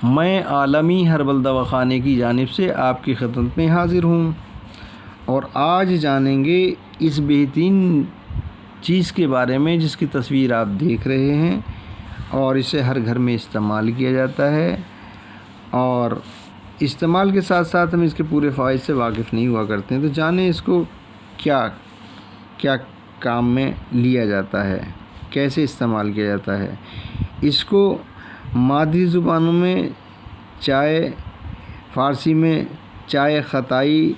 میں عالمی ہربل دواخانے کی جانب سے آپ کی خدمت میں حاضر ہوں، اور آج جانیں گے اس بہترین چیز کے بارے میں جس کی تصویر آپ دیکھ رہے ہیں، اور اسے ہر گھر میں استعمال کیا جاتا ہے، اور استعمال کے ساتھ ساتھ ہم اس کے پورے فوائد سے واقف نہیں ہوا کرتے ہیں۔ تو جانیں اس کو کیا کیا کام میں لیا جاتا ہے، کیسے استعمال کیا جاتا ہے۔ اس کو مادری زبانوں میں چائے، فارسی میں چائے خطائی،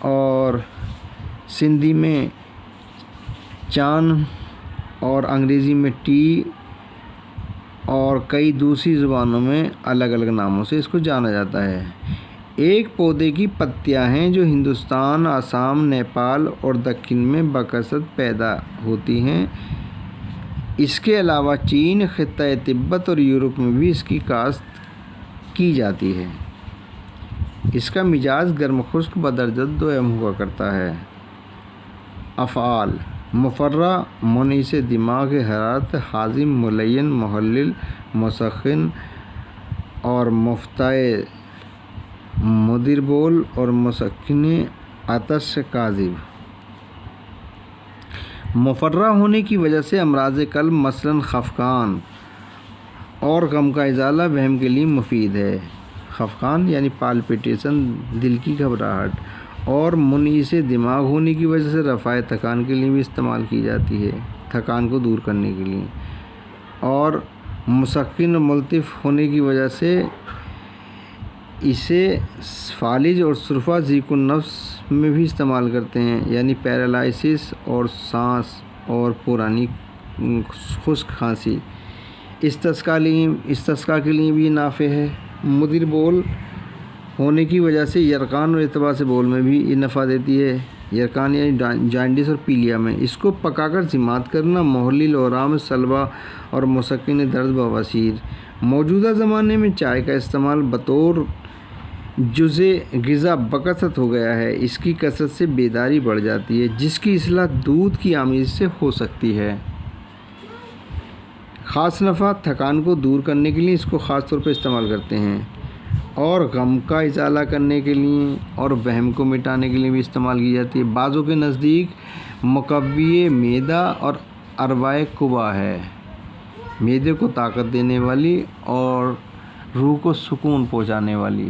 اور سندھی میں چان، اور انگریزی میں ٹی، اور کئی دوسری زبانوں میں الگ الگ ناموں سے اس کو جانا جاتا ہے۔ ایک پودے کی پتیاں ہیں جو ہندوستان، آسام، نیپال اور دکن میں بکثرت پیدا ہوتی ہیں۔ اس کے علاوہ چین، خطۂ تبت اور یورپ میں بھی اس کی کاشت کی جاتی ہے۔ اس کا مزاج گرم خشک بدرجہ دوم ہوا کرتا ہے۔ افعال: مفرہ، منیس دماغ حرارت، ہاضم، ملین، محلل، مسخن اور مفتعل، مدر بول اور مسکن عطش کاذب۔ مفرہ ہونے کی وجہ سے امراض قلب مثلاً خفقان اور غم کا ازالہ وہم کے لیے مفید ہے۔ خفقان یعنی پالپیٹیشن، دل کی گھبراہٹ، اور منیس دماغ ہونے کی وجہ سے رفع تھکان کے لیے بھی استعمال کی جاتی ہے، تھکان کو دور کرنے کے لیے۔ اور مسکن اور ملطف ہونے کی وجہ سے اسے فالج اور سرفہ ضیق النفس میں بھی استعمال کرتے ہیں، یعنی پیرالائسس اور سانس اور پرانی خشک کھانسی۔ استسقاء کے لیے بھی نافع ہے۔ مدر بول ہونے کی وجہ سے یرقان اور التباس بول میں بھی یہ نفع دیتی ہے، یرقان یعنی جانڈس اور پیلیا میں۔ اس کو پکا کر ضماد کرنا، محلل اورام صلبہ اور مسکن درد بواسیر۔ موجودہ زمانے میں چائے کا استعمال بطور جزء غذا بکثرت ہو گیا ہے۔ اس کی کثرت سے بیداری بڑھ جاتی ہے، جس کی اصلاح دودھ کی آمیز سے ہو سکتی ہے۔ خاص نفع: تھکان کو دور کرنے کے لیے اس کو خاص طور پر استعمال کرتے ہیں، اور غم کا ازالہ کرنے کے لیے اور وہم کو مٹانے کے لیے بھی استعمال کی جاتی ہے۔ بعضوں کے نزدیک مقوی معدہ اور ارواء قوا ہے، معدے کو طاقت دینے والی اور روح کو سکون پہنچانے والی،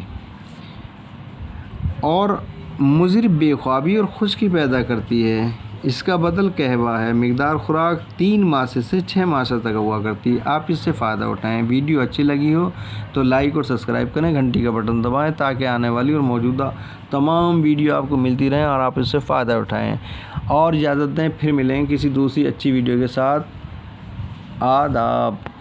اور مضر بے خوابی اور خشکی پیدا کرتی ہے۔ اس کا بدل قہوہ ہے۔ مقدار خوراک 3 ماہ سے 6 ماہ تک ہوا کرتی ہے۔ آپ اس سے فائدہ اٹھائیں۔ ویڈیو اچھی لگی ہو تو لائک اور سبسکرائب کریں، گھنٹی کا بٹن دبائیں تاکہ آنے والی اور موجودہ تمام ویڈیو آپ کو ملتی رہیں اور آپ اس سے فائدہ اٹھائیں۔ اور اجازت دیں، پھر ملیں کسی دوسری اچھی ویڈیو کے ساتھ۔ آداب۔